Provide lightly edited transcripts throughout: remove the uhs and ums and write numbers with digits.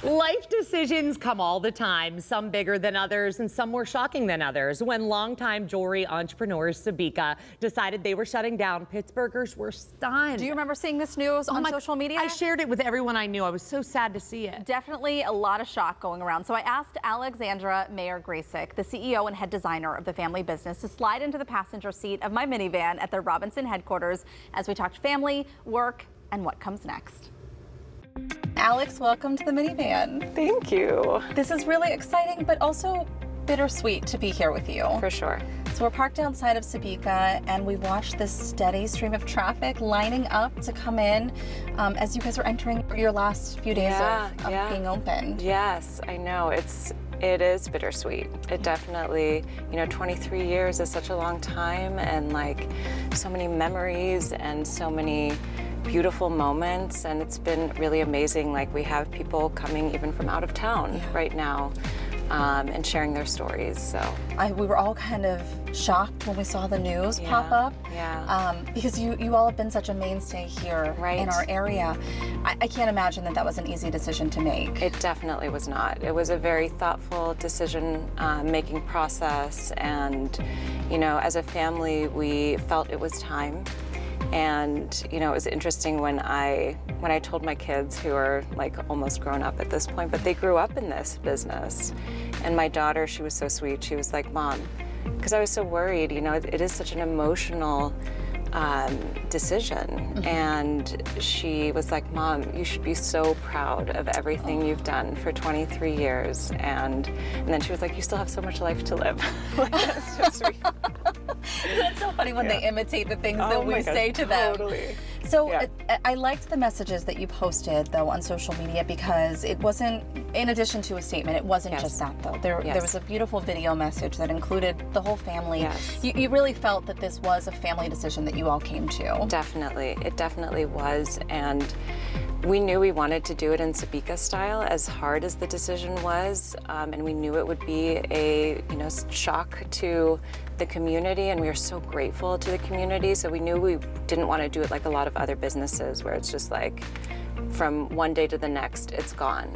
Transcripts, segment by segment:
Life decisions come all the time, some bigger than others and some more shocking than others. When longtime jewelry entrepreneurs Sabika decided they were shutting down, Pittsburghers were stunned. Do you remember seeing this news on social media? I shared it with everyone I knew. I was so sad to see it. Definitely a lot of shock going around. So I asked Alexandra Mayr-Gracik, the CEO and head designer of the family business, to slide into the passenger seat of my minivan at their Robinson headquarters as we talked family, work, and what comes next. Alex, welcome to the minivan. Thank you. This is really exciting, but also bittersweet to be here with you. For sure. So we're parked outside of Sabika, and we watched this steady stream of traffic lining up to come in as you guys are entering your last few days of being open. Yes, I know. It is bittersweet. It definitely, 23 years is such a long time, and like so many memories and so many beautiful moments, and it's been really amazing. Like, we have people coming even from out of town right now and sharing their stories. So we were all kind of shocked when we saw the news pop up because you all have been such a mainstay here in our area. I can't imagine that was an easy decision to make. It definitely was not. It was a very thoughtful decision making process, and as a family we felt it was time. And it was interesting when I told my kids, who are like almost grown up at this point, but they grew up in this business. And my daughter, she was so sweet. She was like, "Mom," because I was so worried. It is such an emotional decision. And she was like, "Mom, you should be so proud of everything you've done for 23 years." And then she was like, "You still have so much life to live." That's so sweet. That's so funny when they imitate the things that we say to them. Totally. So I liked the messages that you posted, though, on social media, because it wasn't, in addition to a statement, it wasn't just that, though. There was a beautiful video message that included the whole family. You really felt that this was a family decision that you all came to. Definitely. It definitely was. And we knew we wanted to do it in Sabika style, as hard as the decision was, and we knew it would be a shock to the community, and we are so grateful to the community. So we knew we didn't want to do it like a lot of other businesses, where it's just like from one day to the next, it's gone.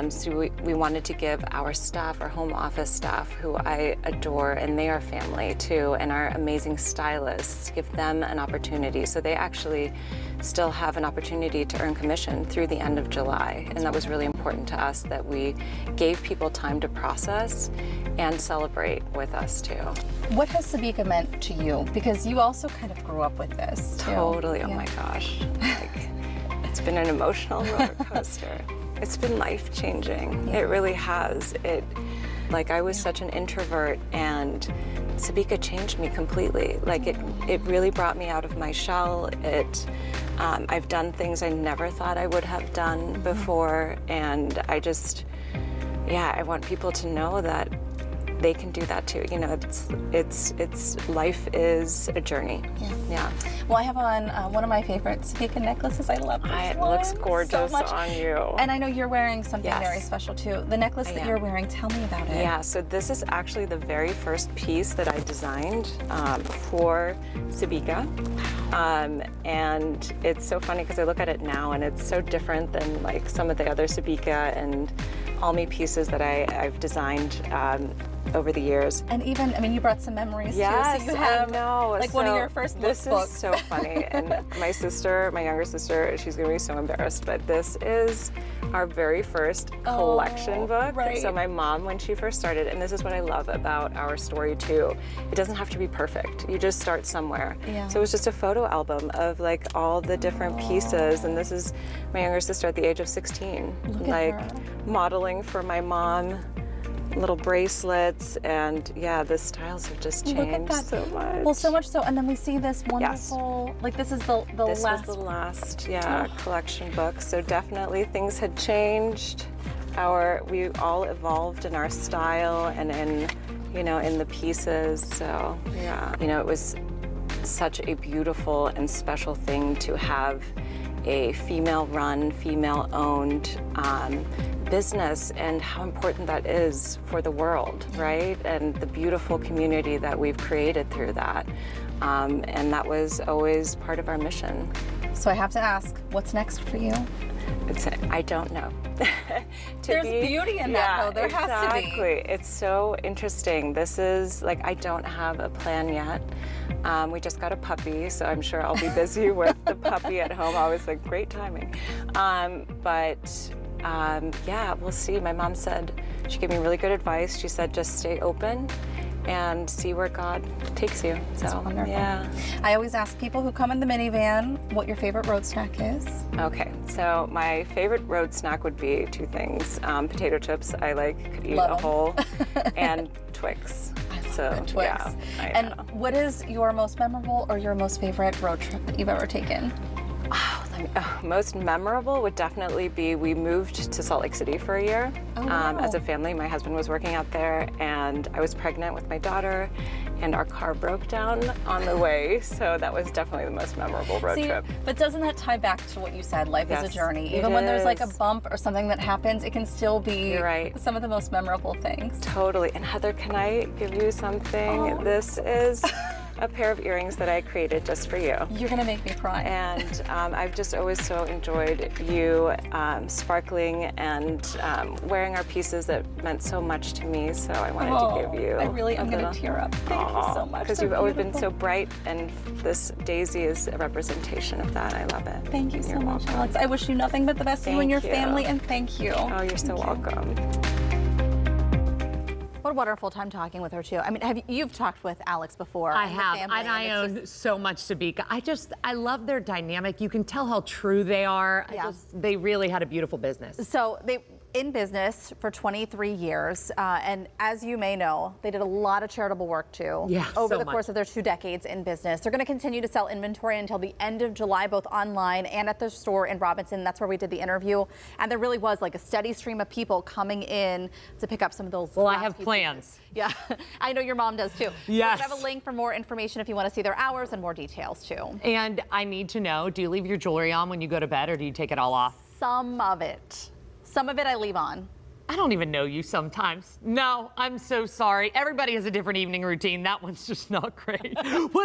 So we wanted to give our staff, our home office staff, who I adore, and they are family too, and our amazing stylists, give them an opportunity. So they actually still have an opportunity to earn commission through the end of July. And that was really important to us, that we gave people time to process and celebrate with us too. What has Sabika meant to you? Because you also kind of grew up with this too. Totally. Oh my gosh. It's been an emotional roller coaster. It's been life-changing. It really has. I was such an introvert, and Sabika changed me completely. It really brought me out of my shell. I've done things I never thought I would have done before, and I want people to know that they can do that too. Life is a journey. Well, I have on one of my favorite Sabika necklaces. I love this one. It looks gorgeous so much on you. And I know you're wearing something very special too. The necklace that you're wearing, tell me about it. Yeah, so this is actually the very first piece that I designed for Sabika. And it's so funny because I look at it now and it's so different than like some of the other Sabika and Almi pieces that I've designed over the years. And even, you brought some memories too. So you have one of your first lookbooks. This is so funny. And my younger sister, she's gonna be so embarrassed, but this is our very first collection book. So my mom, when she first started, and this is what I love about our story too, it doesn't have to be perfect. You just start somewhere. So it was just a photo album of like all the different pieces, and this is my younger sister at the age of 16, modeling for my mom, little bracelets, and the styles have just changed so much. Well, so much so, and then we see this wonderful, this is the this last. was the last, collection book. So definitely things had changed. We all evolved in our style and in the pieces. So it was such a beautiful and special thing to have a female-run, female-owned business, and how important that is for the world, right? And the beautiful community that we've created through that. And that was always part of our mission. So I have to ask, what's next for you? I don't know. There's beauty in that, though. There has to be. Exactly. It's so interesting. This is like, I don't have a plan yet. We just got a puppy, so I'm sure I'll be busy with the puppy at home. Always like great timing. Yeah, we'll see. My mom said, she gave me really good advice. She said, just stay open and see where God takes you. That's so, wonderful. Yeah. I always ask people who come in the minivan what your favorite road snack is. Okay, so my favorite road snack would be two things. Potato chips, I could eat Love a 'em. whole, and Twix. Twix. Yeah, I know. What is your most memorable or your most favorite road trip that you've ever taken? Most memorable would definitely be, we moved to Salt Lake City for a year wow. as a family. My husband was working out there, and I was pregnant with my daughter, and our car broke down on the way, so that was definitely the most memorable road trip. But doesn't that tie back to what you said, life is a journey? it Even when there's like a is. bump or something that happens, it can still be You're right. some of the most memorable things. Totally. And Heather, can I give you something? Oh. This is a pair of earrings that I created just for you. You're gonna make me cry. And I've just always so enjoyed you sparkling and wearing our pieces that meant so much to me. So I wanted to give you. I really am gonna tear up. Thank you so much. Because They're you've always been beautiful. so bright, and this daisy is a representation of that. I love it. Thank you so You're much, welcome. Alex. I wish you nothing but the best for you and your Thank you. family, and thank you. Oh, you're so welcome. What a wonderful time talking with her too. I mean, you've talked with Alex before? I and the have, family, and I it's own so much Sabika. I love their dynamic. You can tell how true they are. Yeah. They really had a beautiful business. So they in business for 23 years, and as you may know, they did a lot of charitable work too. Yeah, over so the much. course of their 2 decades in business. They're going to continue to sell inventory until the end of July, both online and at their store in Robinson. That's where we did the interview, and there really was like a steady stream of people coming in to pick up some of those. Well, I last have few plans. pieces. Yeah, I know your mom does too. Yes. So we have a link for more information if you want to see their hours and more details too. And I need to know, do you leave your jewelry on when you go to bed, or do you take it all off? Some of it I leave on. I don't even know you sometimes. No, I'm so sorry. Everybody has a different evening routine. That one's just not great. What